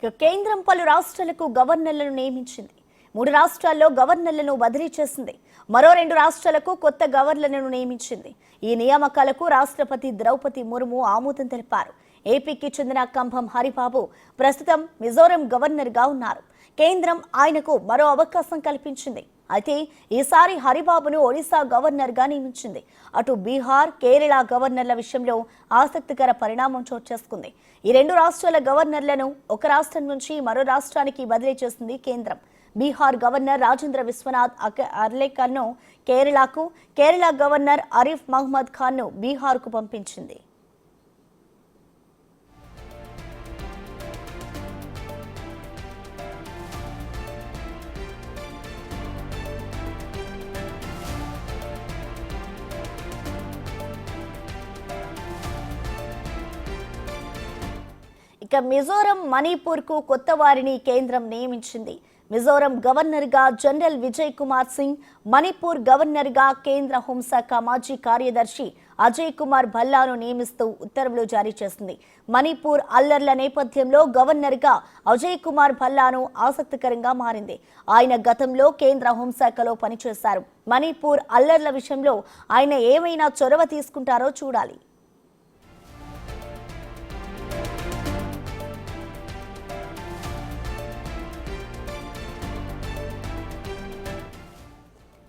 కేంద్రం పలు రాష్ట్రాలకు గవర్నర్లను నియమించింది. 3 రాష్ట్రాల్లో గవర్నర్లను బదిలీ చేసింది. మరో 2 రాష్ట్రాలకు కొత్త గవర్నర్లను నియమించింది. ఈ నియామకాలకు రాష్ట్రపతి ద్రౌపది ముర్ము ఆమోదం తెలిపారు. ఏపీకి చెందిన కంభం హరిబాబు ప్రస్తుతం మిజోరం గవర్నర్గా ఉన్నారు. కేంద్రం ఆయనకు మరో అవకాశం కల్పించింది. అయితే ఈసారి హరిబాబును ఒడిశా గవర్నర్గా నియమించింది. అటు బీహార్, కేరళ గవర్నర్ల విషయంలో ఆసక్తికర పరిణామం చోటు చేసుకుంది. ఈ 2 రాష్ట్రాల గవర్నర్లను ఒక రాష్ట్రం నుంచి మరో రాష్ట్రానికి బదిలీ చేసింది కేంద్రం. బీహార్ గవర్నర్ రాజేంద్ర విశ్వనాథ్ అర్లేకర్ను కేరళకు, కేరళ గవర్నర్ ఆరిఫ్ మహ్మద్ ఖాన్ను బీహార్కు పంపించింది. ఇక మిజోరం, మణిపూర్కు కొత్త వారిని కేంద్రం నియమించింది. మిజోరం గవర్నర్గా జనరల్ విజయ్ కుమార్ సింగ్, మణిపూర్ గవర్నర్గా కేంద్ర హోంశాఖ మాజీ కార్యదర్శి అజయ్ కుమార్ భల్లాను నియమిస్తూ ఉత్తర్వులు జారీ చేసింది. మణిపూర్ అల్లర్ల నేపథ్యంలో గవర్నర్గా అజయ్ కుమార్ భల్లాను ఆసక్తికరంగా మారింది. ఆయన గతంలో కేంద్ర హోంశాఖలో పనిచేశారు. మణిపూర్ అల్లర్ల విషయంలో ఆయన ఏమైనా చొరవ తీసుకుంటారో చూడాలి.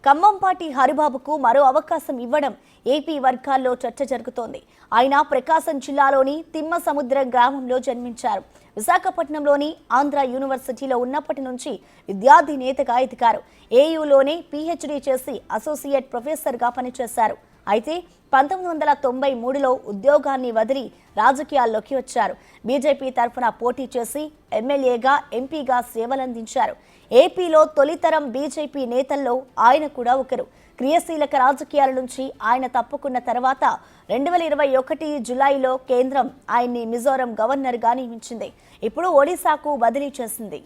ఖమ్మంపాటి హరిబాబుకు మరో అవకాశం ఇవ్వడం ఏపీ వర్గాల్లో చర్చ జరుగుతోంది. ఆయన ప్రకాశం జిల్లాలోని తిమ్మసముద్రం గ్రామంలో జన్మించారు. విశాఖపట్నంలోని ఆంధ్ర యూనివర్సిటీలో ఉన్నప్పటి నుంచి విద్యార్థి నేతగా ఎదిగారు. ఏయూలోనే పీహెచ్డీ చేసి అసోసియేట్ ప్రొఫెసర్గా పనిచేశారు. అయితే 1993లో ఉద్యోగాన్ని వదిలి రాజకీయాల్లోకి వచ్చారు. బీజేపీ తరఫున పోటీ చేసి ఎమ్మెల్యేగా, ఎంపీగా సేవలందించారు. ఏపీలో తొలితరం బీజేపీ నేతల్లో ఆయన కూడా ఒకరు. క్రియాశీలక రాజకీయాల నుంచి ఆయన తప్పుకున్న తర్వాత 2021 జులైలో కేంద్రం ఆయన్ని మిజోరం గవర్నర్గా నియమించింది. ఇప్పుడు ఒడిశాకు బదిలీ చేసింది.